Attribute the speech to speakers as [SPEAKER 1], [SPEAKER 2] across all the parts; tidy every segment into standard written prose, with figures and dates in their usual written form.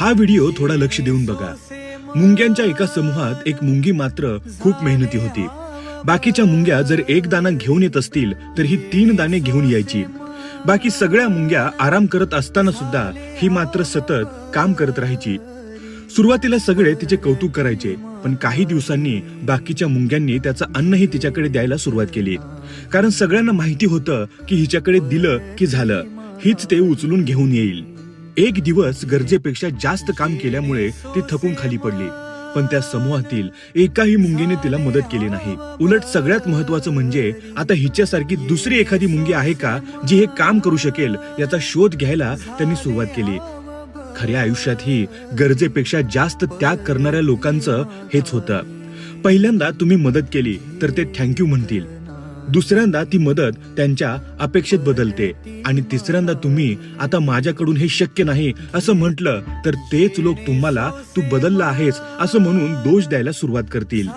[SPEAKER 1] हा व्हिडिओ थोडा लक्ष देऊन बघा। मुंग्यांच्या एका समूहात एक मुंगी मात्र खूप मेहनती होती। बाकीच्या मुंग्या जर एक दाणा घेऊन येत असतील तर ही 3 दाणे घेऊन यायची। बाकी सगळ्या मुंग्या आराम करत असताना सुद्धा ही मात्र सतत काम करत राहायची। सुरुवातीला सगळे तिचे कौतुक करायचे, पण काही दिवसांनी बाकीच्या मुंग्यांनी त्याचं अन्नही तिच्याकडे द्यायला सुरुवात केली, कारण सगळ्यांना माहिती होतं की हिच्याकडे दिलं की झालं, हीच ते उचलून घेऊन येईल। एक दिवस गरजेपेक्षा जास्त काम केल्यामुळे ती थकून खाली पडली, पण त्या समूहातील एकाही मुंगीने तिला मदत केली नाही। उलट सगळ्यात महत्वाचं म्हणजे आता हिच्यासारखी दुसरी एखादी मुंगी आहे का जी हे काम करू शकेल याचा शोध घ्यायला त्यांनी सुरुवात केली। खऱ्या आयुष्यातही गरजेपेक्षा जास्त त्याग करणाऱ्या लोकांचं हेच होतं। पहिल्यांदा तुम्ही मदत केली तर ते थँक्यू म्हणतील, दुसऱ्यांदा ती मदत त्यांच्या अपेक्षेत बदलते, आणि तिसऱ्यांदा तुम्ही आता माझ्याकडून हे शक्य नाही असं म्हटलं तर तेच लोक तुम्हाला तू बदलला आहेस असं म्हणून दोष द्यायला सुरुवात करतील।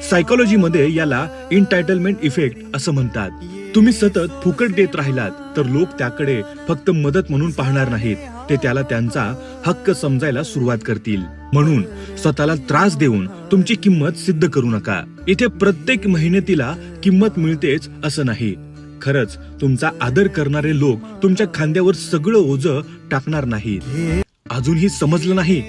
[SPEAKER 1] सायकोलॉजीमध्ये याला एंटायटलमेंट इफेक्ट असं म्हणतात। तुम्ही सतत फुकट देत राहिलात तर लोक त्याकडे फक्त मदत म्हणून पाहणार नाहीत, ते त्याला त्यांचा हक्क समजायला सुरुवात करतील। म्हणून स्वतःला त्रास देऊन तुमची किंमत सिद्ध करू नका। इथे प्रत्येक मेहनतीला किंमत मिळतेच असं नाही। खरंच तुमचा आदर करणारे लोक तुमच्या खांद्यावर सगळं ओझं टाकणार नाहीत। अजूनही समजलं नाही?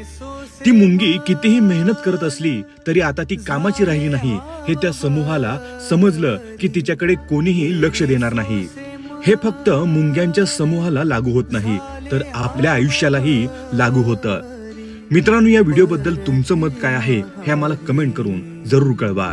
[SPEAKER 1] ती मुंगी कितीही मेहनत करत असली तरी आता ती कामाची राहिली नाही हे त्या समूहाला समजलं की तिच्याकडे कोणीही लक्ष देणार नाही। हे फक्त मुंग्यांच्या समूहाला लागू होत नाही तर आपल्या आयुष्यालाही लागू होतं। मित्रांनो, या व्हिडिओबद्दल तुमचं मत काय आहे हे आम्हाला कमेंट करून जरूर कळवा।